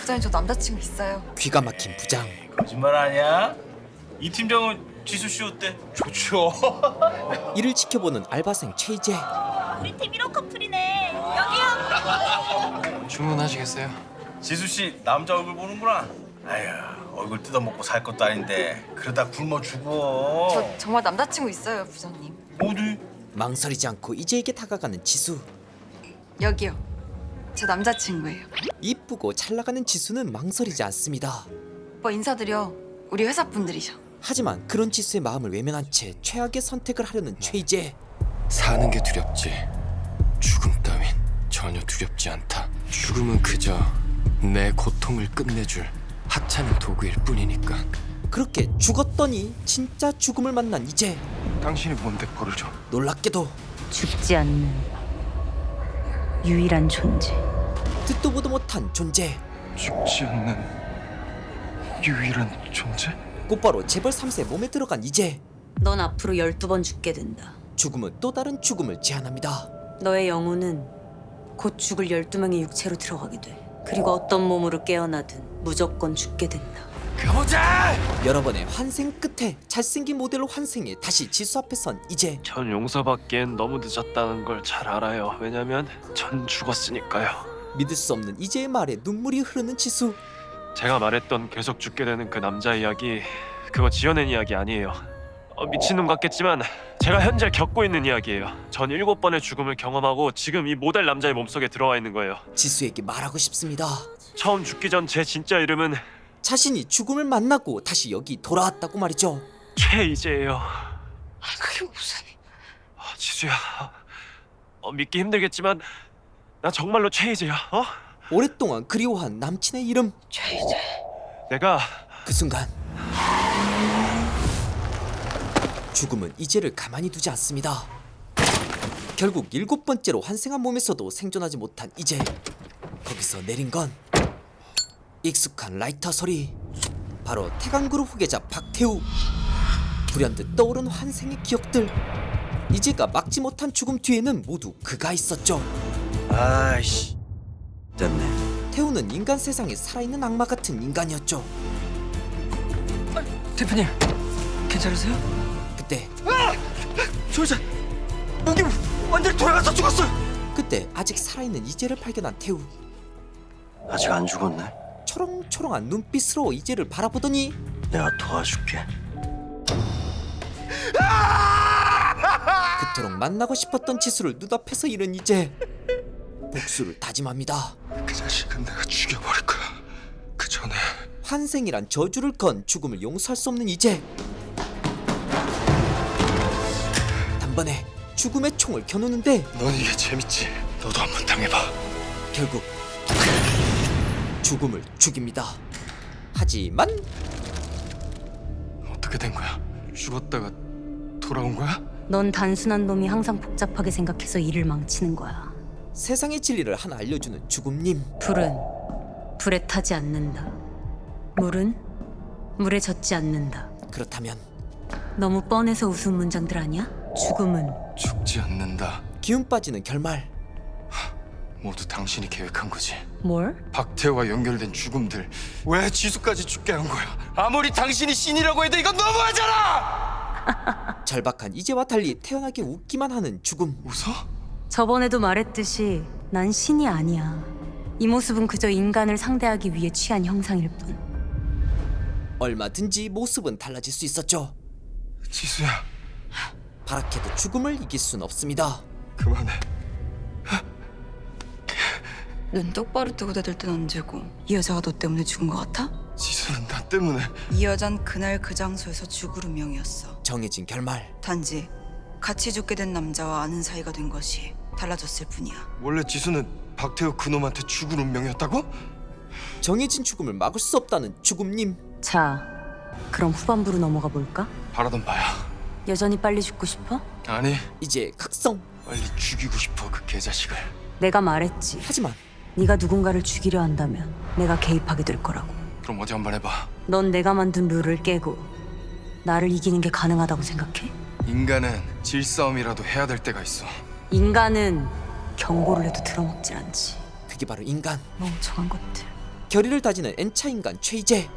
부장님 저 남자친구 있어요. 귀가 막힌 부장. 거짓말 아니야? 이 팀장은 지수 씨 어때? 좋죠. 이를 지켜보는 알바생 최희재. 우리 팀 1호 커플이네. 여기요. 주문하시겠어요? 지수 씨 남자 얼굴 보는구나. 아휴 얼굴 뜯어먹고 살 것도 아닌데 그러다 굶어 죽어. 저 정말 남자친구 있어요, 부장님. 어디? 망설이지 않고 이재에게 다가가는 지수. 여기요. 제 남자친구예요. 이쁘고 잘 나가는 지수는 망설이지 않습니다. 오빠 인사드려. 우리 회사 분들이셔. 하지만 그런 지수의 마음을 외면한 채 최악의 선택을 하려는 최희재. 사는 게 두렵지. 죽음 따윈 전혀 두렵지 않다. 죽음은 그저 내 고통을 끝내줄 하찮은 도구일 뿐이니까. 그렇게 죽었더니 진짜 죽음을 만난 이재. 당신이 뭔데 벌을 줘? 놀랍게도 죽지 않는 유일한 존재. 듣도 보도 못한 존재. 죽지 않는 유일한 존재? 곧바로 재벌 3세 몸에 들어간 이재. 넌 앞으로 12번 죽게 된다. 죽음은 또 다른 죽음을 제안합니다. 너의 영혼은 곧 죽을 12명의 육체로 들어가게 돼. 그리고 어떤 몸으로 깨어나든 무조건 죽게 된다. 가보자! 여러 번의 환생 끝에 잘생긴 모델로 환생해 다시 지수 앞에 선 이재. 전 용서받기엔 너무 늦었다는 걸 잘 알아요. 왜냐면 전 죽었으니까요. 믿을 수 없는 이재의 말에 눈물이 흐르는 지수. 제가 말했던 계속 죽게 되는 그 남자 이야기, 그거 지어낸 이야기 아니에요. 미친놈 같겠지만 제가 현재 겪고 있는 이야기예요. 전 7번의 죽음을 경험하고 지금 이 모델 남자의 몸속에 들어와 있는 거예요. 지수에게 말하고 싶습니다. 처음 죽기 전 제 진짜 이름은 자신이 죽음을 만나고 다시 여기 돌아왔다고 말이죠. 최이재예요. 그게 무슨... 지수야, 믿기 힘들겠지만 나 정말로 최이재야. 오랫동안 그리워한 남친의 이름. 최희재. 내가 그 순간 죽음은 이재를 가만히 두지 않습니다. 결국 7번째로 환생한 몸에서도 생존하지 못한 이재. 거기서 내린 건 익숙한 라이터 소리. 바로 태강그룹 후계자 박태우. 불현듯 떠오른 환생의 기억들. 이재가 막지 못한 죽음 뒤에는 모두 그가 있었죠. 아이씨. 됐네. 태우는 인간 세상에 살아있는 악마 같은 인간이었죠. 대표님, 괜찮으세요? 그때 저 여자 목이 완전히 돌아가서 죽었어요. 그때 아직 살아있는 이재를 발견한 태우. 아직 안 죽었네. 초롱초롱한 눈빛으로 이재를 바라보더니 내가 도와줄게. 그토록 만나고 싶었던 지수를 눈앞에서 잃은 이재. 복수를 다짐합니다. 그 자식은 내가 죽여버릴 거야. 그 전에 환생이란 저주를 건 죽음을 용서할 수 없는 이재. 단번에 죽음의 총을 겨누는데 넌 이게 재밌지. 너도 한번 당해봐. 결국 죽음을 죽입니다. 하지만 어떻게 된 거야? 죽었다가 돌아온 거야? 넌 단순한 놈이 항상 복잡하게 생각해서 일을 망치는 거야. 세상의 진리를 하나 알려주는 죽음님. 불은 불에 타지 않는다. 물은 물에 젖지 않는다. 그렇다면 너무 뻔해서 웃은 문장들 아니야? 죽음은 죽지 않는다. 기운 빠지는 결말. 모두 당신이 계획한 거지. 뭘? 박태호와 연결된 죽음들 왜 지수까지 죽게 한 거야? 아무리 당신이 신이라고 해도 이건 너무하잖아! 절박한 이재와 달리 태연하게 웃기만 하는 죽음. 웃어? 저번에도 말했듯이 난 신이 아니야. 이 모습은 그저 인간을 상대하기 위해 취한 형상일 뿐. 얼마든지 모습은 달라질 수 있었죠. 지수야, 바라케도 죽음을 이길 순 없습니다. 그만해. 눈 똑바로 뜨고 대들 땐 언제고 이 여자가 너 때문에 죽은 것 같아? 지수는 나 때문에. 이 여잔 그날 그 장소에서 죽을 운명이었어. 정해진 결말. 단지 같이 죽게 된 남자와 아는 사이가 된 것이 달라졌을 뿐이야. 원래 지수는 박태호 그놈한테 죽을 운명이었다고? 정해진 죽음을 막을 수 없다는 죽음님. 자, 그럼 후반부로 넘어가 볼까? 바라던 바야. 여전히 빨리 죽고 싶어? 아니, 이제 각성. 빨리 죽이고 싶어 그 개자식을. 내가 말했지. 하지만 네가 누군가를 죽이려 한다면 내가 개입하게 될 거라고. 그럼 어디 한번 해봐. 넌 내가 만든 룰을 깨고 나를 이기는 게 가능하다고 생각해? 인간은 질싸움이라도 해야 될 때가 있어. 인간은 경고를 해도 들어먹질 않지. 그게 바로 인간. 멍청한 것들. 결의를 다지는 N차 인간 최이재.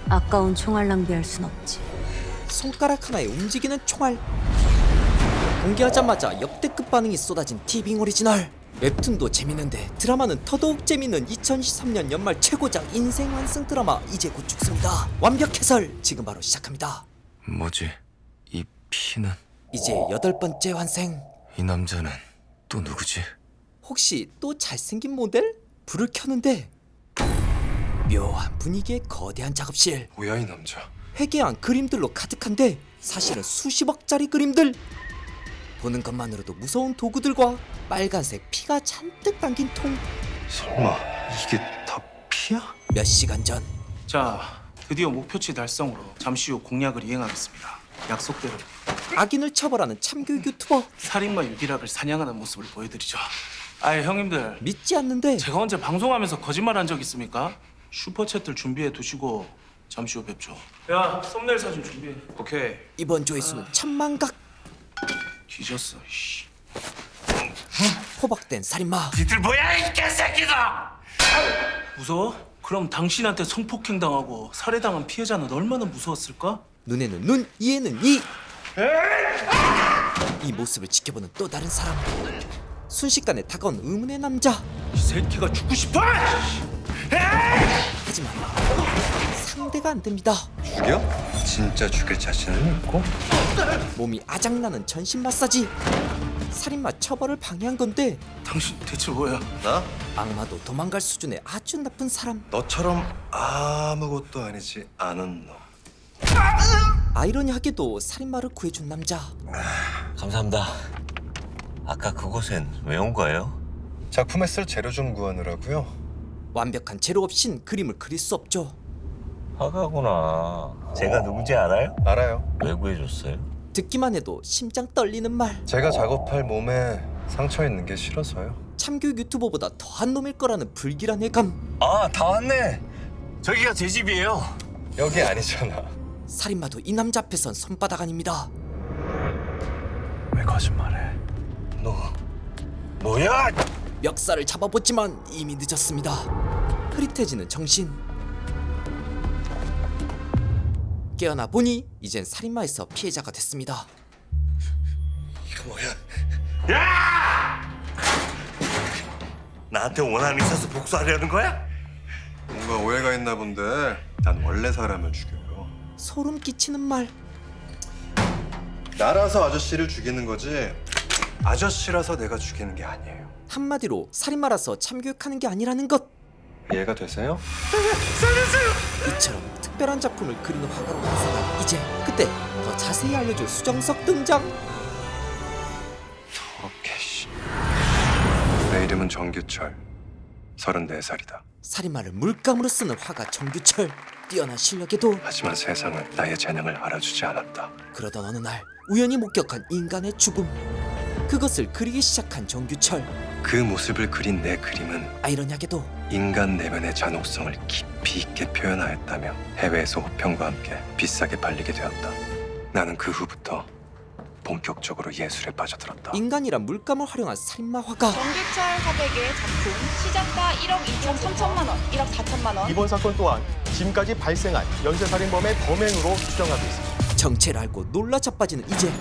아까운 총알 낭비할 순 없지. 손가락 하나에 움직이는 총알. 공개하자마자 역대급 반응이 쏟아진 티빙 오리지널. 웹툰도 재밌는데 드라마는 더더욱 재밌는 2013년 연말 최고작 인생 완성 드라마 이제 곧 죽습니다. 완벽 해설 지금 바로 시작합니다. 뭐지? 이 피는? 이제 8번째 완생. 이 남자는 또 누구지? 혹시 또 잘생긴 모델? 불을 켜는데 묘한 분위기의 거대한 작업실. 뭐야 이 남자? 회개한 그림들로 가득한데 사실은 수십억짜리 그림들. 보는 것만으로도 무서운 도구들과 빨간색 피가 잔뜩 담긴 통. 설마 이게 다 피야? 몇 시간 전 자, 드디어 목표치 달성으로 잠시 후 공약을 이행하겠습니다. 약속대로 악인을 처벌하는 참교육 유튜버. 살인마 유기락을 사냥하는 모습을 보여드리죠. 아이 형님들, 믿지 않는데 제가 언제 방송하면서 거짓말한 적 있습니까? 슈퍼챗들 준비해 두시고 잠시 후 뵙죠. 야, 썸네일 사진 준비해. 오케이. 이번 조회수는 천만각. 뒤졌어. 씨. 포박된 살인마. 니들 뭐야 이 개새끼다! 무서워? 그럼 당신한테 성폭행 당하고 살해당한 피해자는 얼마나 무서웠을까? 눈에는 눈, 이에는 이. 이 모습을 지켜보는 또 다른 사람. 순식간에 다가온 의문의 남자. 이 새끼가 죽고 싶어! 하지만 상대가 안 됩니다. 죽여? 진짜 죽일 자신은 있고? 몸이 아작나는 전신 마사지. 살인마 처벌을 방해한 건데 당신 대체 뭐야? 나? 악마도 도망갈 수준의 아주 나쁜 사람. 너처럼 아무것도 아니지 않은 너. 아이러니하게도 살인마를 구해준 남자. 감사합니다. 아까 그곳엔 왜 온 거예요? 작품에 쓸 재료 좀 구하느라고요. 완벽한 재료 없인 그림을 그릴 수 없죠. 화가구나. 제가 누군지 알아요? 알아요. 왜 구해줬어요? 듣기만 해도 심장 떨리는 말. 제가 작업할 몸에 상처 있는 게 싫어서요. 참교육 유튜버보다 더한 놈일 거라는 불길한 예감. 아, 다 왔네. 저기가 제 집이에요. 여기 아니잖아. 살인마도 이 남자 앞에선 손바닥 아닙니다. 왜 거짓말해? 너 뭐야? 멱살을 잡아보지만 이미 늦었습니다. 흐릿해지는 정신. 깨어나 보니 이젠 살인마에서 피해자가 됐습니다. 이거 뭐야? 나한테 원한이 있어서 복수하려는 거야? 뭔가 오해가 있나 본데 난 원래 사람을 죽여요. 소름 끼치는 말. 나라서 아저씨를 죽이는 거지 아저씨라서 내가 죽이는 게 아니에요. 한마디로 살인마라서 참교육하는 게 아니라는 것. 이해가 되세요? 이처럼 특별한 작품을 그리는 화가로 완성한 이제. 그때 더 자세히 알려줄 수정석 등장. 오케이 씨. 내 이름은 정규철. 34살이다. 살인마를 물감으로 쓰는 화가 정규철. 뛰어난 실력에도 하지만 세상은 나의 재능을 알아주지 않았다. 그러던 어느 날 우연히 목격한 인간의 죽음. 그것을 그리기 시작한 정규철. 그 모습을 그린 내 그림은 아이러니하게도 인간 내면의 잔혹성을 깊이 있게 표현하였다며 해외에서 호평과 함께 비싸게 팔리게 되었다. 나는 그 후부터 본격적으로 예술에 빠져들었다. 인간이란 물감을 활용한 살인마 화가. 정규철 화백의 작품 시작가 1억 2천 3천만 원, 1억 4천만 원. 이번 사건 또한 지금까지 발생한 연쇄살인범의 범행으로 추정하고 있습니다. 정체를 알고 놀라 자빠지는 이제.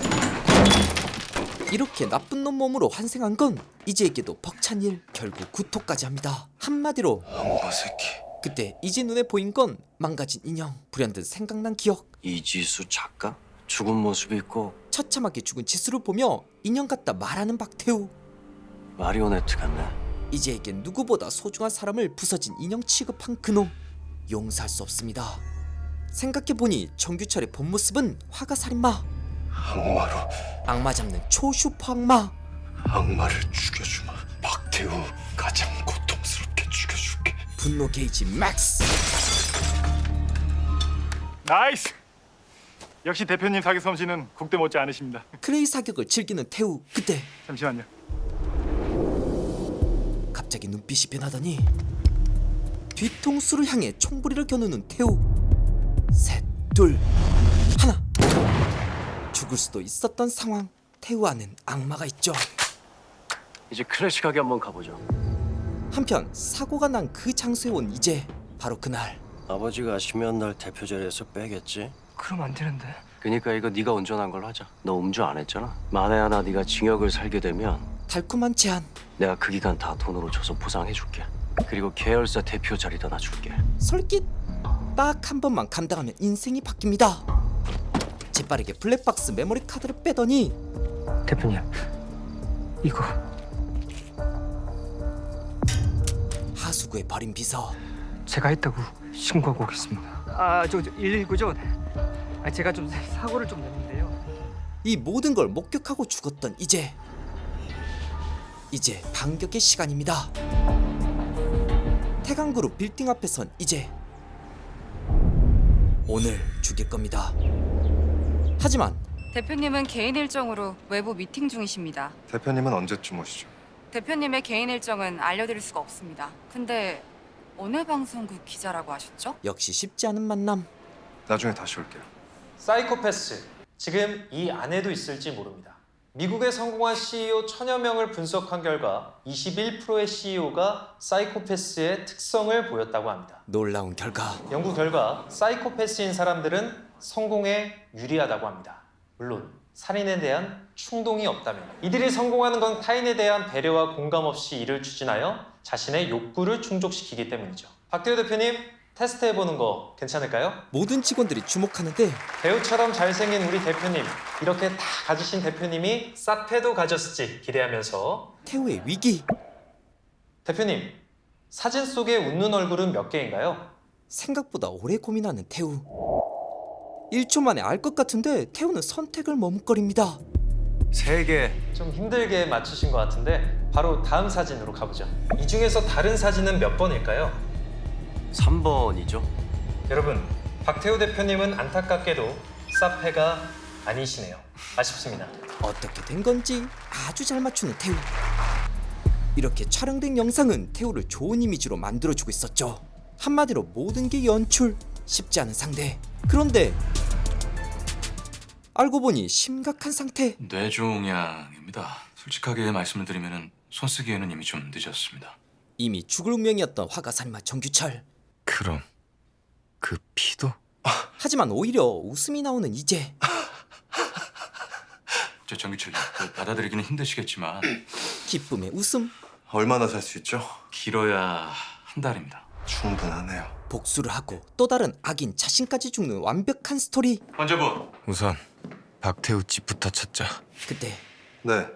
이렇게 나쁜 놈 몸으로 환생한 건 이제에게도 벅찬 일. 결국 구토까지 합니다. 한마디로 악마 새끼. 그때 이제 눈에 보인 건 망가진 인형, 불현듯 생각난 기억. 이지수 작가? 죽은 모습이 있고 처참하게 죽은 지수를 보며 인형 같다 말하는 박태우. 마리오네트 같네. 이제에겐 누구보다 소중한 사람을 부서진 인형 취급한 그놈. 용서할 수 없습니다. 생각해보니 정규철의 본 모습은 화가 살인마. 악마로 악마 잡는 초슈퍼 악마. 악마를 죽여주마. 박태우 가장 고통스럽게 죽여줄게. 분노 게이지 맥스. 나이스! 역시 대표님 사기 솜씨는 국대 못지 않으십니다. 크레이 사격을 즐기는 태우. 그때 잠시만요. 갑자기 눈빛이 변하더니 뒤통수를 향해 총부리를 겨누는 태우. 셋, 둘, 하나. 죽을 수도 있었던 상황. 태우 안엔 악마가 있죠. 이제 클래식하게 한번 가보죠. 한편 사고가 난 그 장소에 온 이재. 바로 그날 아버지가 아시면 날 대표 자리에서 빼겠지? 그럼 안 되는데. 그니까 이거 네가 운전한 걸로 하자. 너 음주 안 했잖아. 만에 하나 네가 징역을 살게 되면 달콤한 제안. 내가 그 기간 다 돈으로 줘서 보상해줄게. 그리고 계열사 대표 자리도 놔줄게. 솔깃. 딱 한 번만 감당하면 인생이 바뀝니다. 재빠르게 블랙박스 메모리 카드를 빼더니 대표님, 이거 하수구에 버린 비서. 제가 했다고 신고하고 오겠습니다. 저 119죠? 제가 좀 사고를 좀 냈는데요. 이 모든 걸 목격하고 죽었던 이재. 이제 반격의 시간입니다. 태강그룹 빌딩 앞에 선 이재. 오늘 죽일 겁니다. 하지만 대표님은 개인 일정으로 외부 미팅 중이십니다. 대표님은 언제쯤 오시죠? 대표님의 개인 일정은 알려드릴 수가 없습니다. 근데 오늘 방송국 기자라고 하셨죠? 역시 쉽지 않은 만남. 나중에 다시 올게요. 사이코패스, 지금 이 안에도 있을지 모릅니다. 미국의 성공한 CEO 1000여 명을 분석한 결과 21%의 CEO가 사이코패스의 특성을 보였다고 합니다. 놀라운 결과. 연구 결과 사이코패스인 사람들은 성공에 유리하다고 합니다. 물론 살인에 대한 충동이 없다면. 이들이 성공하는 건 타인에 대한 배려와 공감 없이 일을 추진하여 자신의 욕구를 충족시키기 때문이죠. 박대호 대표님, 테스트해보는 거 괜찮을까요? 모든 직원들이 주목하는데 배우처럼 잘생긴 우리 대표님, 이렇게 다 가지신 대표님이 싹패도 가졌을지 기대하면서. 태우의 위기. 대표님, 사진 속에 웃는 얼굴은 몇 개인가요? 생각보다 오래 고민하는 태우. 1초 만에 알 것 같은데 태우는 선택을 머뭇거립니다. 3개. 좀 힘들게 맞추신 것 같은데 바로 다음 사진으로 가보죠. 이 중에서 다른 사진은 몇 번일까요? 3번이죠. 여러분, 박태호 대표님은 안타깝게도 싹패가 아니시네요. 아쉽습니다. 어떻게 된 건지 아주 잘 맞추는 태우. 이렇게 촬영된 영상은 태우를 좋은 이미지로 만들어주고 있었죠. 한마디로 모든 게 연출. 쉽지 않은 상대. 그런데 알고 보니 심각한 상태. 뇌종양입니다. 솔직하게 말씀을 드리면 손쓰기에는 이미 좀 늦었습니다. 이미 죽을 운명이었던 화가살인마 정규철. 그럼 그 피도? 하지만 오히려 웃음이 나오는 이재. 저 정규철님, 받아들이기는 힘드시겠지만 기쁨의 웃음. 얼마나 살 수 있죠? 길어야 한 달입니다. 충분하네요. 복수를 하고 또 다른 악인 자신까지 죽는 완벽한 스토리. 환자분, 우선 박태우 집부터 찾자. 그때 네.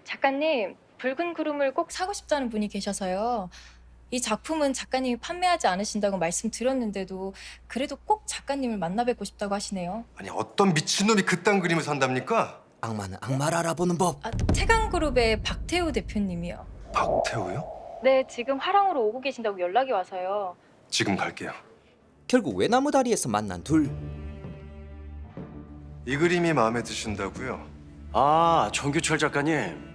작가님, 붉은 구름을 꼭 사고 싶다는 분이 계셔서요. 이 작품은 작가님이 판매하지 않으신다고 말씀드렸는데도 그래도 꼭 작가님을 만나 뵙고 싶다고 하시네요. 아니 어떤 미친놈이 그딴 그림을 산답니까? 악마는 악마를 알아보는 법. 태강그룹의 박태우 대표님이요. 박태우요? 네, 지금 화랑으로 오고 계신다고 연락이 와서요. 지금 갈게요. 결국 외나무 다리에서 만난 둘. 이 그림이 마음에 드신다고요? 정규철 작가님.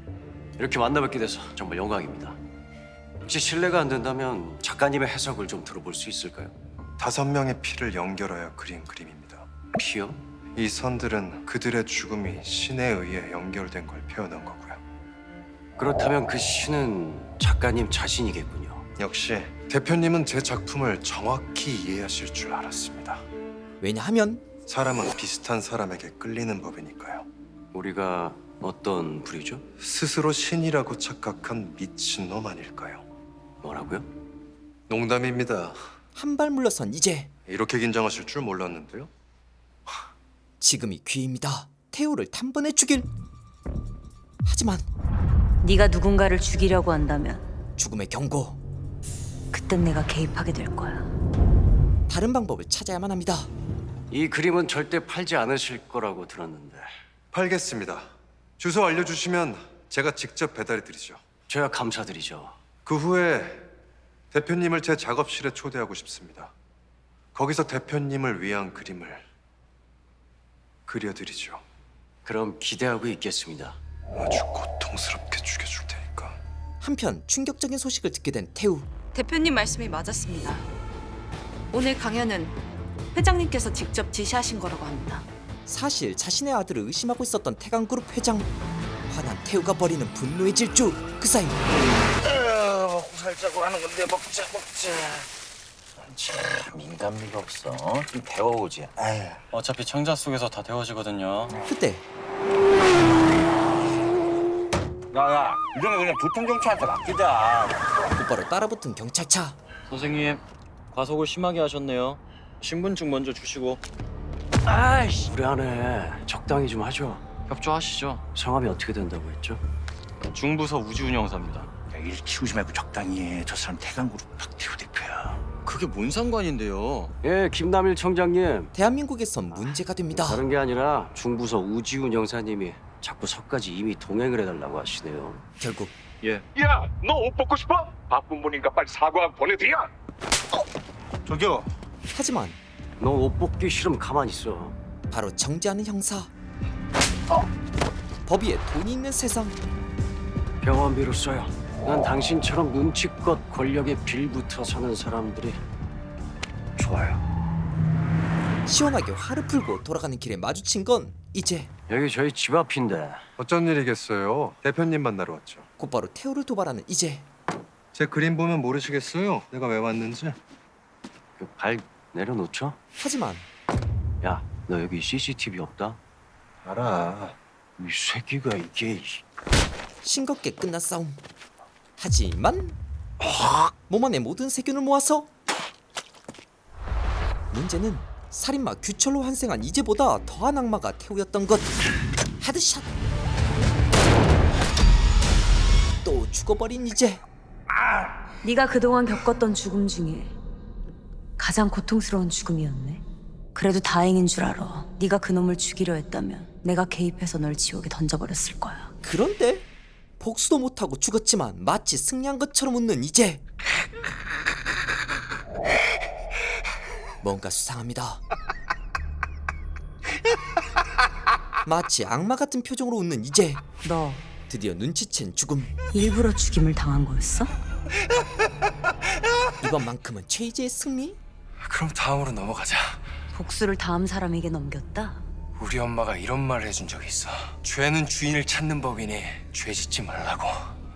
이렇게 만나뵙게 돼서 정말 영광입니다. 혹시 실례가 안 된다면 작가님의 해석을 좀 들어볼 수 있을까요? 5명의 피를 연결하여 그린 그림입니다. 피요? 이 선들은 그들의 죽음이 신에 의해 연결된 걸 표현한 거고요. 그렇다면 그 신은 작가님 자신이겠군요. 역시 대표님은 제 작품을 정확히 이해하실 줄 알았습니다. 왜냐하면 사람은 비슷한 사람에게 끌리는 법이니까요. 우리가 어떤 부류죠? 스스로 신이라고 착각한 미친놈 아닐까요? 뭐라고요? 농담입니다. 한 발 물러선 이재. 이렇게 긴장하실 줄 몰랐는데요. 지금이 기회입니다. 태우를 단번에 죽일. 하지만 네가 누군가를 죽이려고 한다면 죽음의 경고. 그땐 내가 개입하게 될 거야. 다른 방법을 찾아야만 합니다. 이 그림은 절대 팔지 않으실 거라고 들었는데. 팔겠습니다. 주소 알려주시면 제가 직접 배달해드리죠. 저야 감사드리죠. 그 후에 대표님을 제 작업실에 초대하고 싶습니다. 거기서 대표님을 위한 그림을 그려드리죠. 그럼 기대하고 있겠습니다. 아주 고통스럽게 죽여줄 테니까. 한편 충격적인 소식을 듣게 된 태우. 대표님 말씀이 맞았습니다. 오늘 강연은 회장님께서 직접 지시하신 거라고 합니다. 사실 자신의 아들을 의심하고 있었던 태강그룹 회장. 화난 태우가 벌이는 분노의 질주. 그 사이 살자고 하는 건데 먹자. 참 민감미가 없어. 좀 데워오지. 아유. 어차피 창자 속에서 다 데워지거든요. 그때 야, 이러면 그냥 교통경찰한테 맡기자. 곧바로 따라붙은 경찰차. 선생님, 과속을 심하게 하셨네요. 신분증 먼저 주시고. 아이씨, 무례하네. 적당히 좀 하죠. 협조하시죠. 성함이 어떻게 된다고 했죠? 중부서 우주운영사입니다. 야, 일 키우지 말고 적당히 해. 저 사람 태강그룹 박태우 대표야. 그게 뭔 상관인데요? 예, 김남일 청장님. 대한민국에선 문제가 됩니다. 다른 게 아니라 중부서 우지훈 형사님이 자꾸 서까지 이미 동행을 해달라고 하시네요. 결국 예. 야, 너 옷 벗고 싶어? 바쁜 분인가 빨리 사과 보내드려. 저기요. 하지만 너 옷 벗기 싫으면 가만히 있어. 바로 정지하는 형사. 법 위에 돈이 있는 세상. 병원비로 써요. 난 당신처럼 눈치껏 권력에 빌붙어 사는 사람들이 좋아요. 시원하게 화를 풀고 돌아가는 길에 마주친 건 이제 여기 저희 집 앞인데. 어쩐 일이겠어요? 대표님 만나러 왔죠. 곧바로 태우를 도발하는 이제. 제 그림 보면 모르시겠어요? 내가 왜 왔는지? 그 발 내려놓죠? 하지만 야, 너 여기 CCTV 없다? 알아. 이 새끼가 이게. 싱겁게 끝난 싸움. 하지만 몸 안에 모든 세균을 모아서 문제는 살인마 규철로 환생한 이제보다 더한 악마가 태우였던 것. 헤드샷. 또 죽어버린 이제. 네가 그동안 겪었던 죽음 중에 가장 고통스러운 죽음이었네. 그래도 다행인 줄 알아. 네가 그놈을 죽이려 했다면 내가 개입해서 널 지옥에 던져버렸을 거야. 그런데 복수도 못하고 죽었지만 마치 승리한 것처럼 웃는 이제. 뭔가 수상합니다. 마치 악마 같은 표정으로 웃는 이제. 너 드디어 눈치챈 죽음. 일부러 죽임을 당한 거였어? 이번만큼은 최이재의 승리? 그럼 다음으로 넘어가자. 복수를 다음 사람에게 넘겼다? 우리 엄마가 이런 말을 해준 적이 있어. 죄는 주인을 찾는 법이니 죄 짓지 말라고.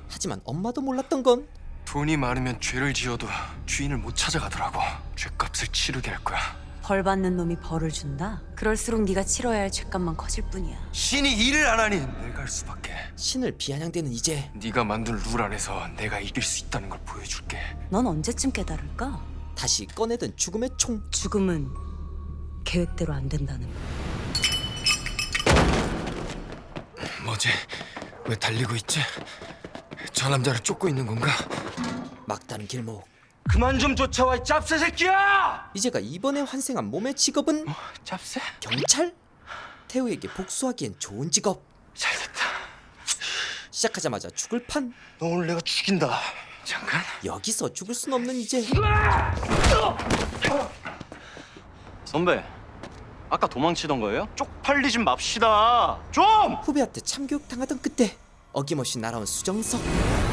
하지만 엄마도 몰랐던 건 돈이 많으면 죄를 지어도 주인을 못 찾아가더라고. 죄값을 치르게 할 거야. 벌 받는 놈이 벌을 준다? 그럴수록 네가 치러야 할 죄값만 커질 뿐이야. 신이 일을 안 하니 내가 할 수밖에. 신을 비아냥대는 이제. 네가 만든 룰 안에서 내가 이길 수 있다는 걸 보여줄게. 넌 언제쯤 깨달을까? 다시 꺼내든 죽음의 총. 죽음은 계획대로 안 된다는 거. 뭐지? 왜 달리고 있지? 저 남자를 쫓고 있는 건가? 막다른 길목. 그만 좀 쫓아와, 이 짭새 새끼야! 이제가 이번에 환생한 몸의 직업은 짭새? 경찰? 태우에게 복수하기엔 좋은 직업. 잘됐다. 시작하자마자 죽을 판. 너 오늘 내가 죽인다. 잠깐. 여기서 죽을 순 없는 이제. 선배, 아까 도망치던 거예요? 쪽팔리 좀 맙시다. 좀! 후배한테 참교육 당하던 그때 어김없이 날아온 수정석.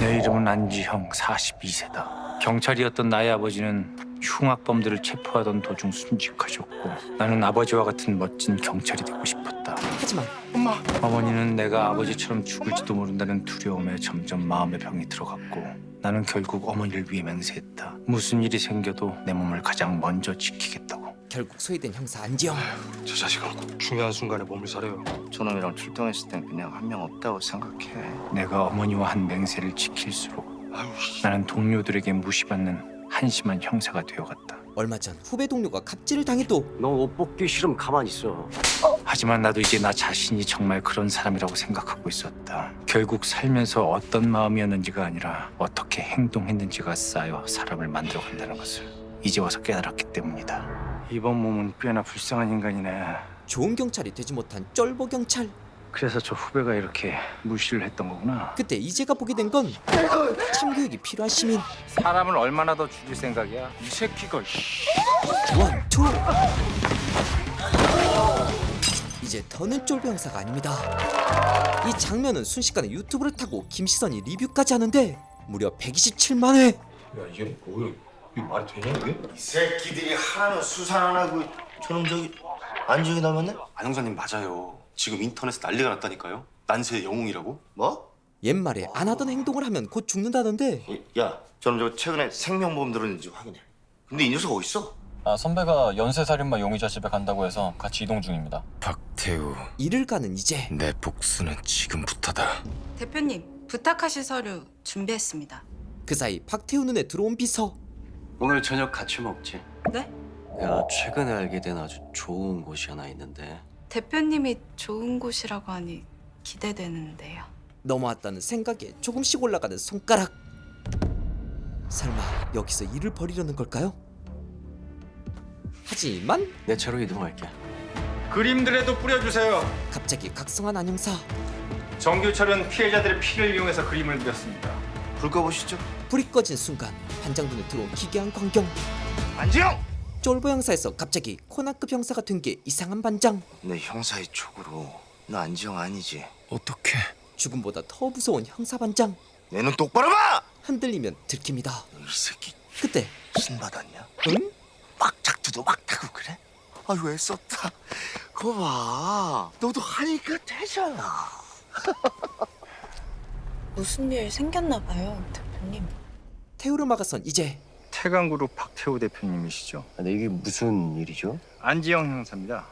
내 이름은 안지형, 42세다. 경찰이었던 나의 아버지는 흉악범들을 체포하던 도중 순직하셨고 나는 아버지와 같은 멋진 경찰이 되고 싶었다. 하지만 어머니는 내가 아버지처럼 죽을지도 모른다는 두려움에 점점 마음의 병이 들어갔고 나는 결국 어머니를 위해 맹세했다. 무슨 일이 생겨도 내 몸을 가장 먼저 지키겠다고. 결국 소외된 형사 안지영. 저 자식은 꼭 중요한 순간에 몸을 사려요. 저놈이랑 출동했을 땐 그냥 한 명 없다고 생각해. 내가 어머니와 한 맹세를 지킬수록 나는 동료들에게 무시받는 한심한 형사가 되어갔다. 얼마 전 후배 동료가 갑질을 당해도 너 옷 벗기 싫으면 가만히 있어. 하지만 나도 이제 나 자신이 정말 그런 사람이라고 생각하고 있었다. 결국 살면서 어떤 마음이었는지가 아니라 어떻게 행동했는지가 쌓여 사람을 만들어간다는 것을 이제 와서 깨달았기 때문이다. 이번 몸은 꽤나 불쌍한 인간이네. 좋은 경찰이 되지 못한 쫄보 경찰. 그래서 저 후배가 이렇게 무시를 했던 거구나. 그때 이제가 보게 된 건 참교육이 필요한 시민. 사람을 얼마나 더 죽일 생각이야? 이 새끼가. 원, 투. 이제 더는 쫄보 형사가 아닙니다. 이 장면은 순식간에 유튜브를 타고 김시선이 리뷰까지 하는데 무려 127만 회. 야, 이게 뭐야? 이게 말이 되냐 이게? 이 새끼들이 하나는 수산 안 하고 저놈 저기 안지영이 닮았네? 안 형사님 맞아요. 지금 인터넷에 난리가 났다니까요. 난세의 영웅이라고? 뭐? 옛말에 안 하던 행동을 하면 곧 죽는다던데 야, 저는 저 최근에 생명보험 들었는지 확인해. 근데 이 녀석 어딨어? 아, 선배가 연쇄살인마 용의자 집에 간다고 해서 같이 이동 중입니다. 박태우, 이를 가는 이제 내 복수는 지금부터다. 대표님, 부탁하실 서류 준비했습니다. 그 사이 박태우 눈에 들어온 비서. 오늘 저녁 같이 먹지. 네? 내가 최근에 알게 된 아주 좋은 곳이 하나 있는데. 대표님이 좋은 곳이라고 하니 기대되는데요. 넘어왔다는 생각에 조금씩 올라가는 손가락. 설마 여기서 일을 벌이려는 걸까요? 하지만 내 차로 이동할게. 그림들에도 뿌려주세요. 갑자기 각성한 안형사. 정규철은 피해자들의 피를 이용해서 그림을 그렸습니다. 불 꺼보시죠. 불이 꺼진 순간 반장 눈에 들어온 기괴한 광경. 안지영! 쫄보 형사에서 갑자기 코난급 형사가 된 게 이상한 반장. 내 형사의 촉으로 너 안지영 아니지? 어떻게? 죽음보다 더 무서운 형사 반장. 내 눈 똑바로 봐! 흔들리면 들킵니다. 이 새끼 그때 신 받았냐? 응? 막 작두도 막 타고 그래? 아 왜 썼다? 그거 봐. 너도 하니까 되잖아. 무슨 일 생겼나 봐요, 대표님. 태우를 막아선 이제 태강그룹 박태우 대표님이시죠? 근데 이게 무슨 일이죠? 안지영 형사입니다.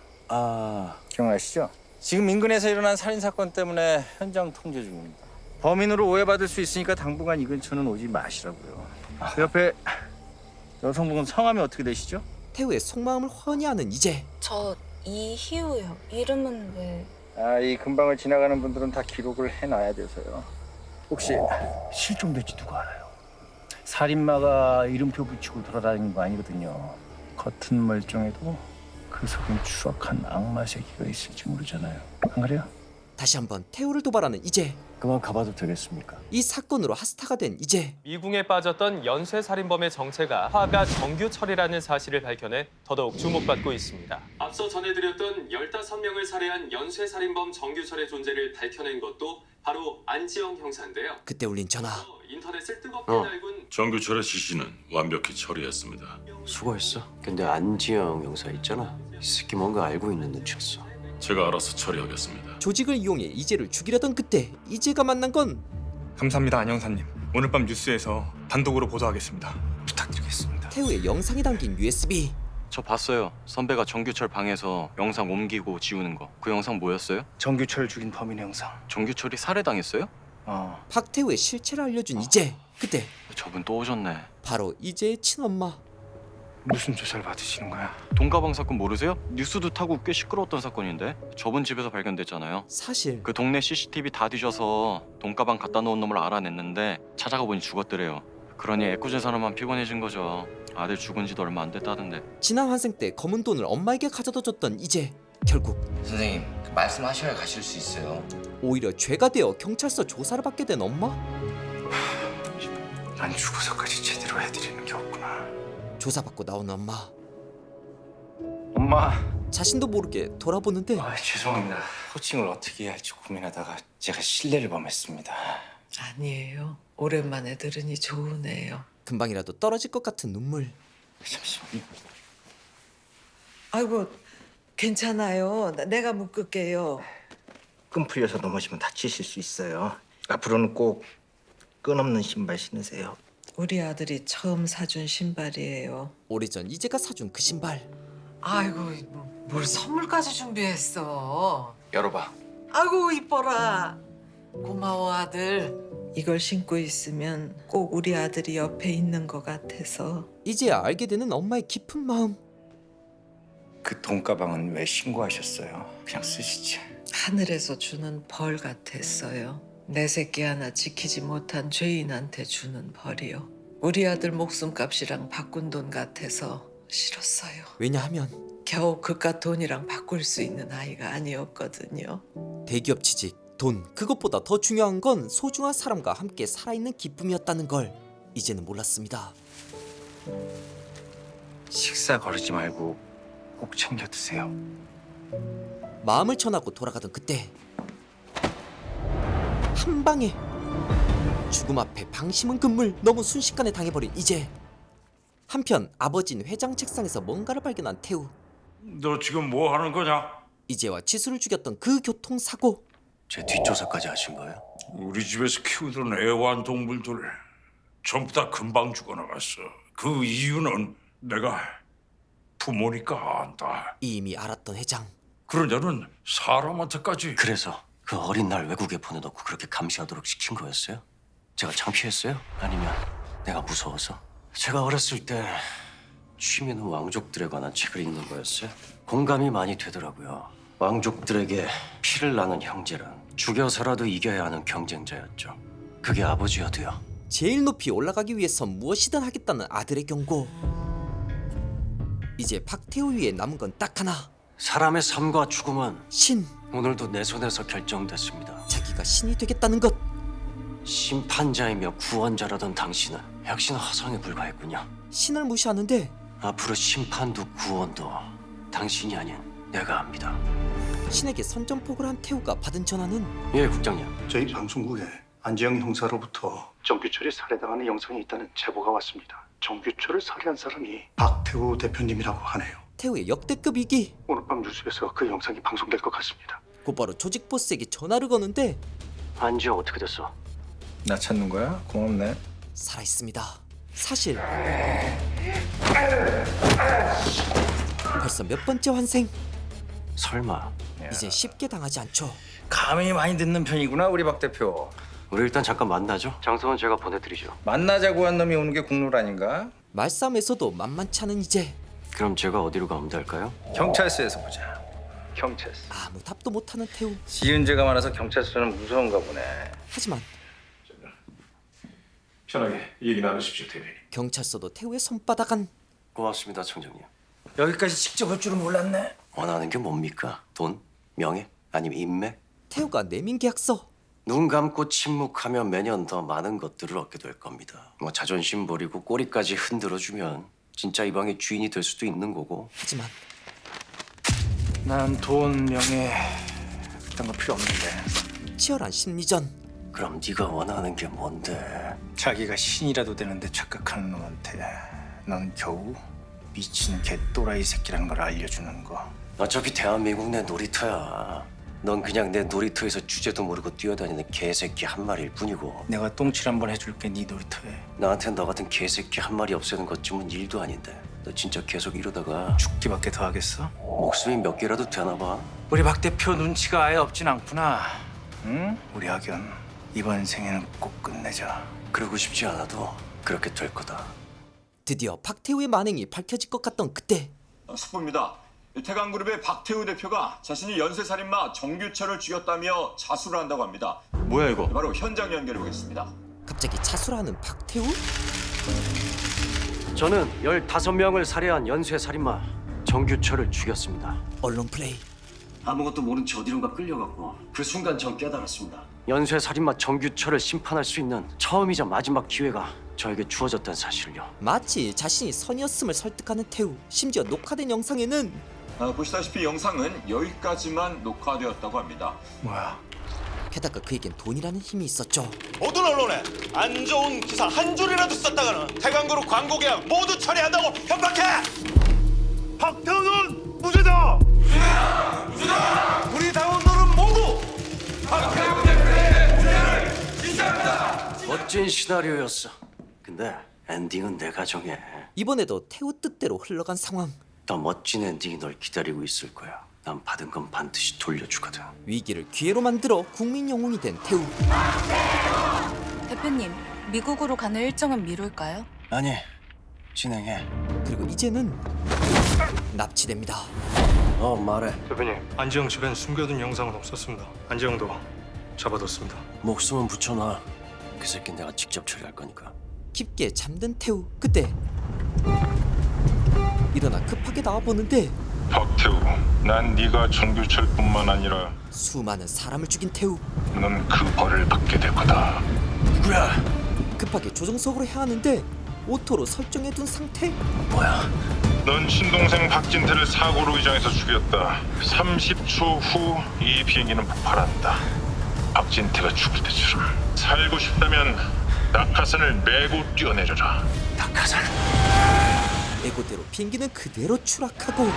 기억나시죠? 지금 인근에서 일어난 살인 사건 때문에 현장 통제 중입니다. 범인으로 오해받을 수 있으니까 당분간 이 근처는 오지 마시라고요. 그 옆에 여성분 성함이 어떻게 되시죠? 태우의 속마음을 훤히 아는 이제 저 이희우요. 이름은 왜? 이 근방을 지나가는 분들은 다 기록을 해놔야 돼서요. 혹시 실종될지 누가 알아요? 살인마가 이름표 붙이고 돌아다니는 거 아니거든요. 겉은 멀쩡해도 그 속엔 추악한 악마 새끼가 있을지 모르잖아요. 안 그래요? 다시 한번 태우를 도발하는 이제. 그만 가봐도 되겠습니까? 이 사건으로 핫스타가 된 이제. 미궁에 빠졌던 연쇄살인범의 정체가 화가 정규철이라는 사실을 밝혀내 더더욱 주목받고 있습니다. 앞서 전해드렸던 15명을 살해한 연쇄살인범 정규철의 존재를 밝혀낸 것도 바로 안지영 형사인데요. 그때 울린 전화. 인터넷을 뜨겁게 달군 정규철의 지시는 완벽히 처리했습니다. 수고했어. 근데 안지영 형사 있잖아. 이 새끼 뭔가 알고 있는 눈치였어. 제가 알아서 처리하겠습니다. 조직을 이용해 이제를 죽이려던 그때 이제가 만난 건 감사합니다, 안 형사님. 오늘 밤 뉴스에서 단독으로 보도하겠습니다. 부탁드리겠습니다. 태우의 영상이 담긴 USB. 저 봤어요. 선배가 정규철 방에서 영상 옮기고 지우는 거. 그 영상 뭐였어요? 정규철 죽인 범인의 영상. 정규철이 살해당했어요? 박태우의 실체를 알려준 이제. 그때 저분 또 오셨네. 바로 이제의 친엄마. 무슨 조사를 받으시는 거야? 돈가방 사건 모르세요? 뉴스도 타고 꽤 시끄러웠던 사건인데 저번 집에서 발견됐잖아요. 사실 그 동네 CCTV 다 뒤져서 돈가방 갖다 놓은 놈을 알아냈는데 찾아가 보니 죽었더래요. 그러니 애꿎은 사람만 피곤해진 거죠. 아들 죽은 지도 얼마 안 됐다던데. 지난 환생 때 검은 돈을 엄마에게 가져다 줬던 이제. 결국 선생님, 말씀하셔야 가실 수 있어요. 오히려 죄가 되어 경찰서 조사를 받게 된 엄마. 난 죽어서까지 제대로 해드리는 게 없구나. 조사받고 나온 엄마. 엄마. 자신도 모르게 돌아보는데 죄송합니다. 호칭을 어떻게 해야 할지 고민하다가 제가 실례를 범했습니다. 아니에요. 오랜만에 들으니 좋으네요. 금방이라도 떨어질 것 같은 눈물. 잠시만요. 아이고 괜찮아요. 내가 묶을게요. 끈 풀려서 넘어지면 다치실 수 있어요. 앞으로는 꼭 끈 없는 신발 신으세요. 우리 아들이 처음 사준 신발이에요. 오래전 이제가 사준 그 신발. 아이고 뭘 선물까지 준비했어. 열어봐. 아이고 이뻐라. 고마워 아들. 이걸 신고 있으면 꼭 우리 아들이 옆에 있는 것 같아서. 이제야 알게 되는 엄마의 깊은 마음. 그 돈가방은 왜 신고하셨어요? 그냥 쓰시지. 하늘에서 주는 벌 같았어요. 내 새끼 하나 지키지 못한 죄인한테 주는 벌이요. 우리 아들 목숨값이랑 바꾼 돈 같아서 싫었어요. 왜냐하면 겨우 그깟 돈이랑 바꿀 수 있는 아이가 아니었거든요. 대기업 취직, 돈, 그것보다 더 중요한 건 소중한 사람과 함께 살아있는 기쁨이었다는 걸 이제는 몰랐습니다. 식사 거르지 말고 꼭 챙겨 드세요. 마음을 전하고 돌아가던 그때 한 방에 죽음 앞에 방심은 금물. 너무 순식간에 당해버린 이제. 한편 아버지는 회장 책상에서 뭔가를 발견한 태우. 너 지금 뭐 하는 거냐? 이제와 지수를 죽였던 그 교통사고. 제 뒷조사까지 하신 거예요? 우리 집에서 키우던 애완동물들 전부 다 금방 죽어나갔어. 그 이유는 내가 부모니까 안다. 이미 알았던 회장. 그러냐는 사람한테까지. 그래서 그 어린 날 외국에 보내놓고 그렇게 감시하도록 시킨 거였어요? 제가 창피했어요? 아니면 내가 무서워서? 제가 어렸을 때 취미는 왕족들에 관한 책을 읽는 거였어요. 공감이 많이 되더라고요. 왕족들에게 피를 나는 형제란 죽여서라도 이겨야 하는 경쟁자였죠. 그게 아버지여도요. 제일 높이 올라가기 위해서 무엇이든 하겠다는 아들의 경고. 이제 박태우 위에 남은 건 딱 하나. 사람의 삶과 죽음은 신. 오늘도 내 손에서 결정됐습니다. 자기가 신이 되겠다는 것. 심판자이며 구원자라던 당신은 역시나 허상에 불과했군요. 신을 무시하는데 앞으로 심판도 구원도 당신이 아닌 내가 합니다. 신에게 선전포고를 한 태우가 받은 전화는 예, 국장님. 저희 방송국에 안재영 형사로부터 정규철이 살해당하는 영상이 있다는 제보가 왔습니다. 정규철을 살해한 사람이 박태우 대표님이라고 하네요. 태우의 역대급 위기. 오늘 밤 뉴스에서 그 영상이 방송될 것 같습니다. 곧바로 조직 보스에게 전화를 거는데 안지영 어떻게 됐어? 나 찾는 거야? 고맙네. 살아있습니다. 사실 벌써 몇 번째 환생. 설마 이제 쉽게 당하지 않죠. 감이 많이 듣는 편이구나 우리 박 대표. 우리 일단 잠깐 만나죠. 장소는 제가 보내드리죠. 만나자고 한 놈이 오는 게 국룰 아닌가? 말싸움에서도 만만치 않은 이제. 그럼 제가 어디로 가면 될까요? 경찰서에서 보자. 경찰서. 아무 답도 못하는 태우. 지은 죄가 많아서 경찰서는 무서운가 보네. 하지만 편하게 얘기 나누십시오, 대변인. 경찰서도 태우의 손바닥은. 고맙습니다, 청장님. 여기까지 직접 올 줄은 몰랐네. 원하는 게 뭡니까? 돈? 명예? 아니면 인맥? 태우가 내민 계약서. 눈 감고 침묵하면 매년 더 많은 것들을 얻게 될 겁니다. 뭐 자존심 버리고 꼬리까지 흔들어주면 진짜 이 방의 주인이 될 수도 있는 거고. 하지만 난 돈, 명예 그딴 거 필요 없는데. 치열한 심리전. 그럼 네가 원하는 게 뭔데? 자기가 신이라도 되는데 착각하는 놈한테 넌 겨우 미친 개또라이 새끼라는 걸 알려주는 거. 어차피 대한민국 내 놀이터야. 넌 그냥 내 놀이터에서 주제도 모르고 뛰어다니는 개새끼 한 마리일 뿐이고. 내가 똥칠 한번 해줄게 네 놀이터에. 나한텐 너 같은 개새끼 한 마리 없애는 것쯤은 일도 아닌데 너 진짜 계속 이러다가 죽기밖에 더 하겠어? 목숨이 몇 개라도 되나 봐. 우리 박 대표 눈치가 아예 없진 않구나. 응? 우리 학연 이번 생에는 꼭 끝내자. 그러고 싶지 않아도 그렇게 될 거다. 드디어 박태우의 만행이 밝혀질 것 같던 그때. 속보입니다. 태강그룹의 박태우 대표가 자신이 연쇄살인마 정규철을 죽였다며 자수를 한다고 합니다. 뭐야 이거? 바로 현장 연결해 보겠습니다. 갑자기 자수라는 박태우? 저는 15명을 살해한 연쇄살인마 정규철을 죽였습니다. 언론 플레이. 아무것도 모른 저 어디론가 끌려갔고 그 순간 전 깨달았습니다. 연쇄살인마 정규철을 심판할 수 있는 처음이자 마지막 기회가 저에게 주어졌다는 사실을요. 마치 자신이 선이었음을 설득하는 태우. 심지어 녹화된 영상에는 보시다시피 영상은 여기까지만 녹화되었다고 합니다. 뭐야? 게다가 그에겐 돈이라는 힘이 있었죠. 모든 언론에 안 좋은 기사 한 줄이라도 썼다가는 태광그룹 광고 계약 모두 처리한다고 협박해! 박태우는 무죄다! 무죄다! 우리 당원들은 모두 박태우 대표의 무죄를 진짜합니다! 멋진 시나리오였어. 근데 엔딩은 내가 정해. 이번에도 태우 뜻대로 흘러간 상황. 더 멋진 엔딩이 널 기다리고 있을 거야. 난 받은 건 반드시 돌려주거든. 위기를 기회로 만들어 국민 영웅이 된 태우. 대표님, 미국으로 가는 일정은 미룰까요? 아니, 진행해. 그리고 이제는 납치됩니다. 말해. 대표님, 안지영 집엔 숨겨둔 영상은 없었습니다. 안지영도 잡아뒀습니다. 목숨은 붙여놔. 그 새끼 내가 직접 처리할 거니까. 깊게 잠든 태우. 그때 일어나 급하게 나와보는데 박태우, 난 네가 정규철뿐만 아니라 수많은 사람을 죽인 태우. 넌 그 벌을 받게 될 거다. 누구야? 급하게 조정석으로 향하는데 오토로 설정해둔 상태. 뭐야? 넌 친동생 박진태를 사고로 위장해서 죽였다. 30초 후 이 비행기는 폭발한다. 박진태가 죽을 때처럼. 살고 싶다면 낙하산을 메고 뛰어내려라. 낙하산? 예고대로 비행기는 그대로 추락하고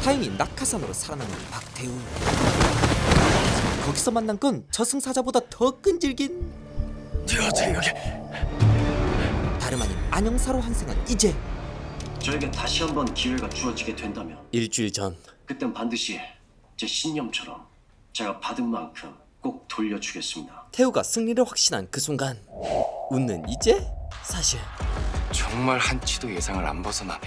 다행히 낙하산으로 살아남은 박태우. 거기서 만난 건 저승사자보다 더 끈질긴 다름 아닌 안영사로 환생한 이재. 저에게 다시 한번 기회가 주어지게 된다면 일주일 전 그땐 반드시 제 신념처럼 제가 받은 만큼 꼭 돌려주겠습니다. 태우가 승리를 확신한 그 순간 웃는 이재? 사실 정말 한치도 예상을 안 벗어나네.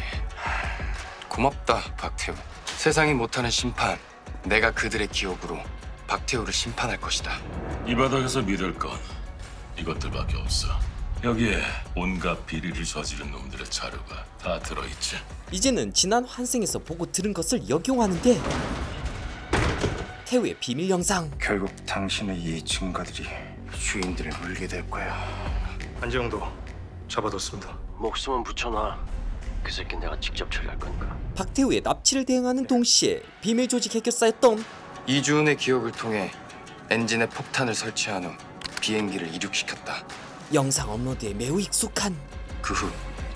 고맙다, 박태우. 세상이 못하는 심판, 내가 그들의 기억으로 박태우를 심판할 것이다. 이 바닥에서 믿을 건 이것들밖에 없어. 여기에 온갖 비리를 저지른 놈들의 자료가 다 들어있지. 이제는 지난 환생에서 보고 들은 것을 역용하는데 태우의 비밀 영상. 결국 당신의 이 증거들이 주인들을 물게 될 거야. 안지영도 잡아뒀습니다. 목숨은 붙여놔. 그 새끼 내가 직접 처리할 거니까. 박태우의 납치를 대응하는 동시에 비밀 조직 해결사였던 이주은의 기억을 통해 엔진에 폭탄을 설치한 후 비행기를 이륙시켰다. 영상 업로드에 매우 익숙한 그 후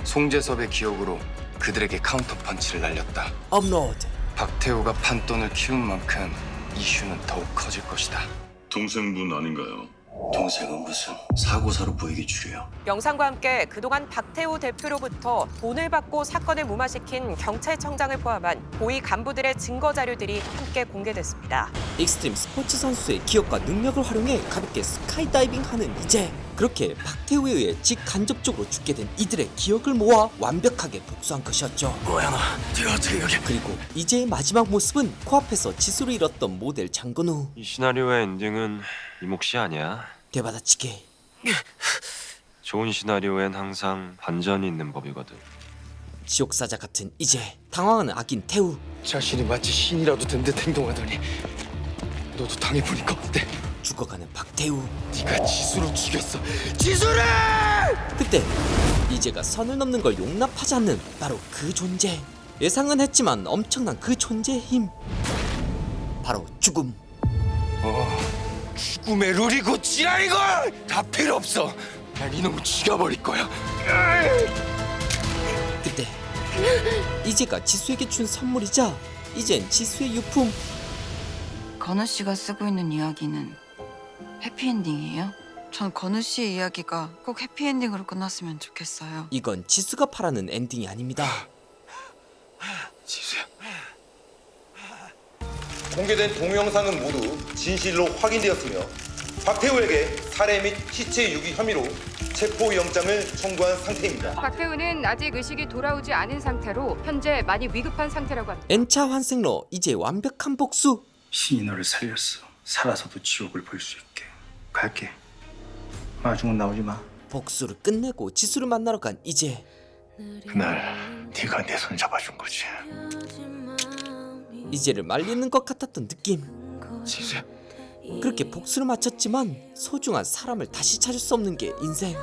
송재섭의 기억으로 그들에게 카운터 펀치를 날렸다. 업로드. 박태우가 판돈을 키운 만큼 이슈는 더욱 커질 것이다. 동생분 아닌가요? 동생은 무슨 사고사로 보이기 줄이야. 영상과 함께 그동안 박태우 대표로부터 돈을 받고 사건을 무마시킨 경찰청장을 포함한 고위 간부들의 증거 자료들이 함께 공개됐습니다. 익스트림 스포츠 선수의 기억과 능력을 활용해 가볍게 스카이다이빙하는 이재. 그렇게 박태우에 의해 직간접적으로 죽게 된 이들의 기억을 모아 완벽하게 복수한 것이었죠. 뭐야 너? 네가 어떻게 여기? 그리고 이재의 마지막 모습은 코앞에서 지수를 잃었던 모델 장건우. 이 시나리오의 엔딩은 이 몫이 아니야. 되받아치게. 좋은 시나리오엔 항상 반전이 있는 법이거든. 지옥사자 같은 이재. 당황하는 악인 태우. 자신이 마치 신이라도 된 듯 행동하더니 너도 당해보니까 어때? 죽어가는 박태우. 네가 지수를 죽였어. 지수를! 그때 이재가 선을 넘는 걸 용납하지 않는 바로 그 존재. 예상은 했지만 엄청난 그 존재의 힘. 바로 죽음. 죽음의 룰이고 지랄이고 다 필요 없어. 난 이놈을 죽여버릴 거야. 그때 이재가 지수에게 준 선물이자 이젠 지수의 유품. 건우 씨가 쓰고 있는 이야기는 해피엔딩이에요? 전 건우 씨의 이야기가 꼭 해피엔딩으로 끝났으면 좋겠어요. 이건 지수가 바라는 엔딩이 아닙니다. 지수야. 공개된 동영상은 모두 진실로 확인되었으며 박태우에게 살해 및 시체 유기 혐의로 체포영장을 청구한 상태입니다. 박태우는 아직 의식이 돌아오지 않은 상태로 현재 많이 위급한 상태라고 합니다. N차 환생로 이제 완벽한 복수. 신이 너를 살렸어. 살아서도 지옥을 볼 수 있게. 갈게. 마중은 나오지 마. 복수를 끝내고 지수를 만나러 간 이재. 그날 네가 내 손 잡아준 거지. 이재를 말리는 것 같았던 느낌. 지수야. 그렇게 복수를 마쳤지만 소중한 사람을 다시 찾을 수 없는 게 인생.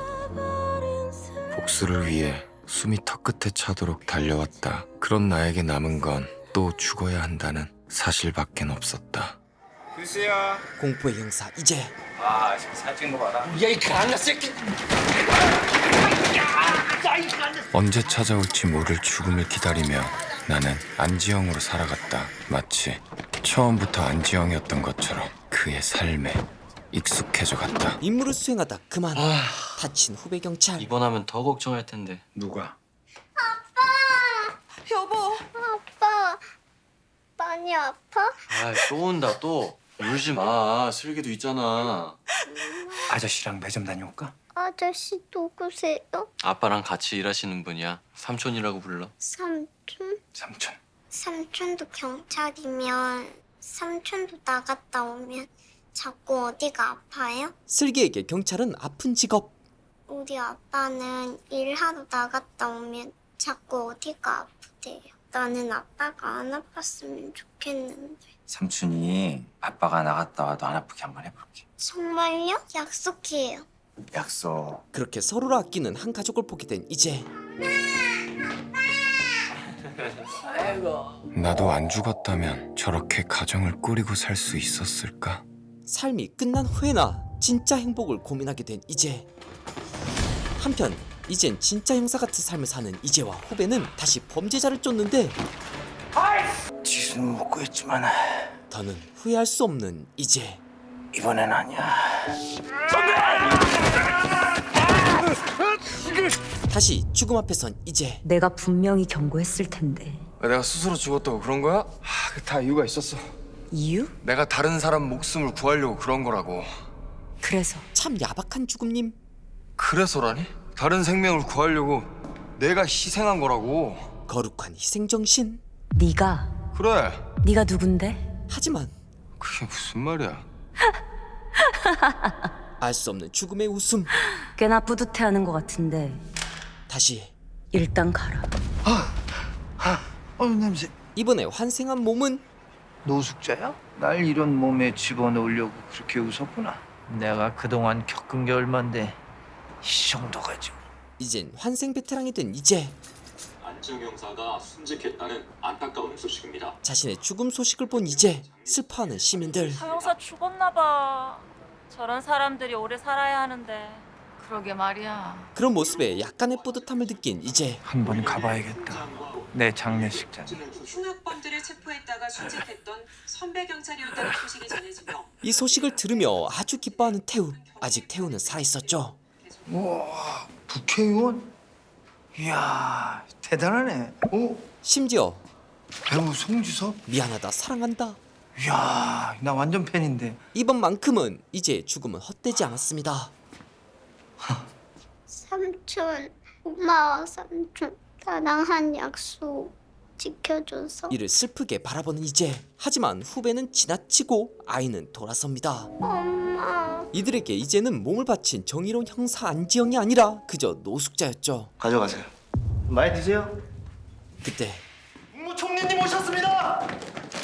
복수를 위해 숨이 턱끝에 차도록 달려왔다. 그런 나에게 남은 건 또 죽어야 한다는 사실밖엔 없었다. 글쎄야. 공포의 형사 이재. 아, 지금 살찐 거 봐라. 야, 이 강아 새끼. 언제 찾아올지 모를 죽음을 기다리며 나는 안지영으로 살아갔다. 마치 처음부터 안지영이었던 것처럼 그의 삶에 익숙해져 갔다. 임무를 수행하다 그만 다친 후배 경찰. 이번 하면 더 걱정할 텐데. 누가? 여보. 아빠, 많이 아파? 아, 또 온다 또. 울지 마. 슬기도 있잖아. 아저씨랑 매점 다녀올까? 아저씨 누구세요? 아빠랑 같이 일하시는 분이야. 삼촌이라고 불러. 삼촌? 삼촌. 삼촌도 경찰이면 삼촌도 나갔다 오면 자꾸 어디가 아파요? 슬기에게 경찰은 아픈 직업. 우리 아빠는 일하러 나갔다 오면 자꾸 어디가 아프대요. 나는 아빠가 안 아팠으면 좋겠는데. 삼촌이 아빠가 나갔다 와도 안 아프게 한번 해볼게. 정말요? 약속해요. 약속. 그렇게 서로를 아끼는 한 가족을 보게 된 이재. 나도 안 죽었다면 저렇게 가정을 꾸리고 살 수 있었을까? 삶이 끝난 후에나 진짜 행복을 고민하게 된 이재. 한편 이젠 진짜 형사 같은 삶을 사는 이재와 후배는 다시 범죄자를 쫓는데 지수는 묻고 있지만 더는 후회할 수 없는 이제. 이번엔 아니야. 다시 죽음 앞에 선 이제. 내가 분명히 경고했을 텐데. 내가 스스로 죽었다고 그런 거야? 다 이유가 있었어. 이유? 내가 다른 사람 목숨을 구하려고 그런 거라고. 그래서? 참 야박한 죽음님. 그래서라니? 다른 생명을 구하려고 내가 희생한 거라고. 거룩한 희생정신. 네가? 그래. 네가 누군데? 하지만 그게 무슨 말이야? 알 수 없는 죽음의 웃음. 꽤나 뿌듯해하는 것 같은데. 다시. 일단 가라. 냄새. 이번에 환생한 몸은 노숙자야? 날 이런 몸에 집어넣으려고 그렇게 웃었구나. 내가 그동안 겪은 게 얼만데 이 정도 가지고. 이젠 환생 베테랑이 된 이제. 안지영 형사가 순직했다는 안타까운 소식입니다. 자신의 죽음 소식을 본 이제 슬퍼하는 시민들. 저 형사 죽었나 봐. 저런 사람들이 오래 살아야 하는데. 그러게 말이야. 그런 모습에 약간의 뿌듯함을 느낀 이제. 한번 가봐야겠다. 내 장례식장. 흉악범들을 체포했다가 순직했던 선배 경찰이었다는 소식이 전해지며 이 소식을 들으며 아주 기뻐하는 태우. 아직 태우는 살아있었죠. 우와, 국회의원? 이야, 대단하네. 오, 심지어 배우 송지섭? 미안하다 사랑한다. 이야, 나 완전 팬인데. 이번만큼은 이제 죽음은 헛되지 않았습니다. 삼촌, 고마워 삼촌. 나랑 한 약속 지켜줘서. 이를 슬프게 바라보는 이제. 하지만 후배는 지나치고 아이는 돌아섭니다. 엄마. 이들에게 이제는 몸을 바친 정의로운 형사 안지영이 아니라 그저 노숙자였죠. 가져가세요. 많이 드세요. 그때 국무총리님 오셨습니다.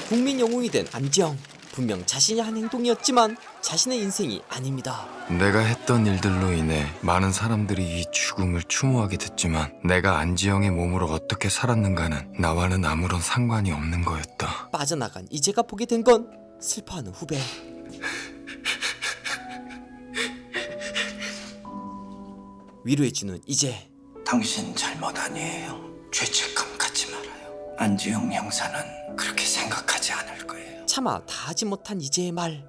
국민 영웅이 된 안지영. 분명 자신이 한 행동이었지만 자신의 인생이 아닙니다. 내가 했던 일들로 인해 많은 사람들이 이 죽음을 추모하게 됐지만 내가 안지영의 몸으로 어떻게 살았는가는 나와는 아무런 상관이 없는 거였다. 빠져나간 이제가 보게 된 건 슬퍼하는 후배. 위로해주는 이제. 당신 잘못 아니에요. 죄책감 갖지 말아요. 안지영 형사는 그렇게 생각하지 않을 거예요. 차마 다 하지 못한 이제의 말.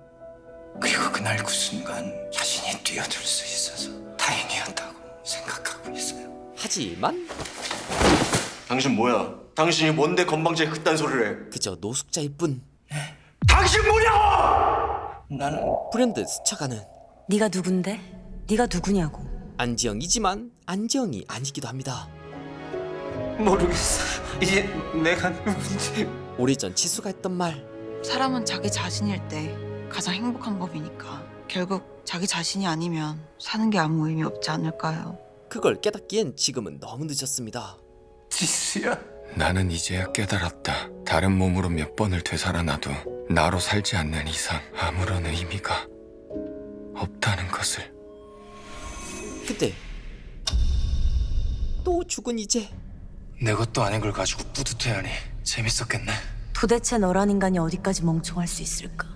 그리고 그날 그 순간 자신이 뛰어들 수 있어서 다행이었다고 생각하고 있어요. 하지만 당신 뭐야? 당신이 뭔데 건방지게 그딴 소리를 해? 그저 노숙자일 뿐. 당신 뭐냐고! 나는 불현듯 스쳐가는. 네가 누군데? 네가 누구냐고. 안지영이지만 안지영이 아니기도 합니다. 모르겠어. 이제 내가 누군지. 오래전 지수가 했던 말. 사람은 자기 자신일 때 가장 행복한 법이니까 결국 자기 자신이 아니면 사는 게 아무 의미 없지 않을까요? 그걸 깨닫기엔 지금은 너무 늦었습니다. 지수야. 나는 이제야 깨달았다. 다른 몸으로 몇 번을 되살아나도 나로 살지 않는 이상 아무런 의미가 없다는 것을. 그때 또 죽은 이제. 내 것도 아닌 걸 가지고 뿌듯해하니 재밌었겠네. 도대체 너란 인간이 어디까지 멍청할 수 있을까?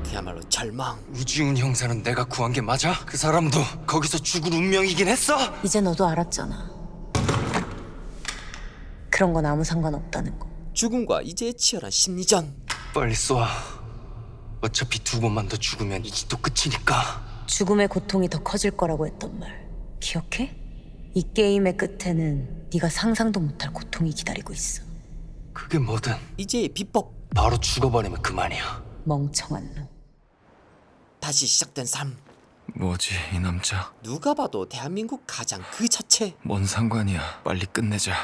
그야말로 절망. 우지훈 형사는 내가 구한 게 맞아? 그 사람도 거기서 죽을 운명이긴 했어? 이제 너도 알았잖아. 그런 건 아무 상관없다는 거. 죽음과 이제의 치열한 심리전. 빨리 쏴. 어차피 두 번만 더 죽으면 이 짓도 끝이니까. 죽음의 고통이 더 커질 거라고 했던 말 기억해? 이 게임의 끝에는 네가 상상도 못할 고통이 기다리고 있어. 그게 뭐든 이제의 비법. 바로 죽어버리면 그만이야. 멍청한 놈. 다시 시작된 삶. 뭐지 이 남자? 누가 봐도 대한민국 가장 그 자체. 뭔 상관이야. 빨리 끝내자.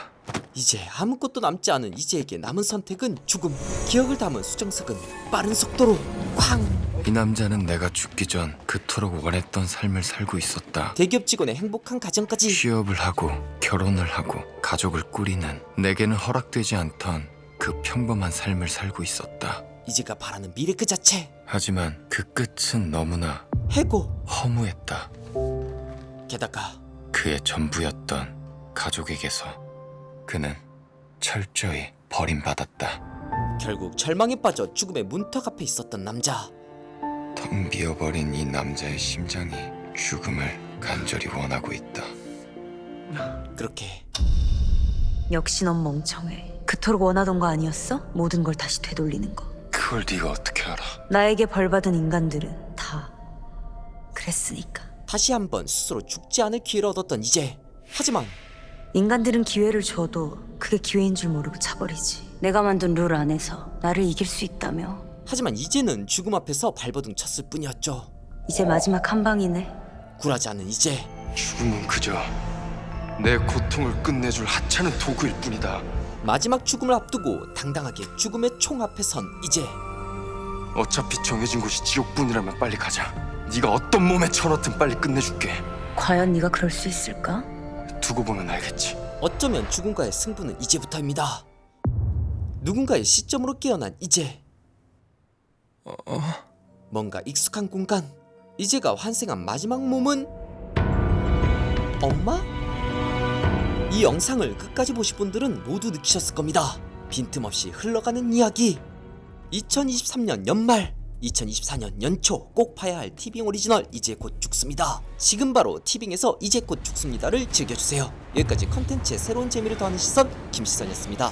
이제 아무것도 남지 않은 이제에게 남은 선택은 죽음. 기억을 담은 수정석은 빠른 속도로 쾅. 이 남자는 내가 죽기 전 그토록 원했던 삶을 살고 있었다. 대기업 직원의 행복한 가정까지. 취업을 하고 결혼을 하고 가족을 꾸리는 내게는 허락되지 않던 그 평범한 삶을 살고 있었다. 이제가 바라는 미래 그 자체. 하지만 그 끝은 너무나 해고. 허무했다. 게다가 그의 전부였던 가족에게서 그는 철저히 버림받았다. 결국 절망에 빠져 죽음의 문턱 앞에 있었던 남자. 텅 비어버린 이 남자의 심장이 죽음을 간절히 원하고 있다. 그렇게 역시 넌 멍청해. 그토록 원하던 거 아니었어? 모든 걸 다시 되돌리는 거. 그걸 네가 어떻게 알아? 나에게 벌받은 인간들은 다 그랬으니까. 다시 한번 스스로 죽지 않을 기회를 얻었던 이재. 하지만 인간들은 기회를 줘도 그게 기회인 줄 모르고 차버리지. 내가 만든 룰 안에서 나를 이길 수 있다며. 하지만 이재는 죽음 앞에서 발버둥 쳤을 뿐이었죠. 이제 마지막 한 방이네. 굴하지 않은 이재. 죽음은 그저 내 고통을 끝내줄 하찮은 도구일 뿐이다. 마지막 죽음을 앞두고 당당하게 죽음의 총 앞에 선 이재. 어차피 정해진 곳이 지옥뿐이라면 빨리 가자. 네가 어떤 몸에 쳐넣든 빨리 끝내줄게. 과연 네가 그럴 수 있을까? 두고 보면 알겠지. 어쩌면 죽음과의 승부는 이제부터입니다. 누군가의 시점으로 깨어난 이재. 뭔가 익숙한 공간. 이재가 환생한 마지막 몸은 엄마? 이 영상을 끝까지 보신 분들은 모두 느끼셨을 겁니다. 빈틈없이 흘러가는 이야기. 2023년 연말, 2024년 연초 꼭 봐야 할 티빙 오리지널 이제 곧 죽습니다. 지금 바로 티빙에서 이제 곧 죽습니다를 즐겨주세요. 여기까지 컨텐츠의 새로운 재미를 더하는 시선 김시선이었습니다.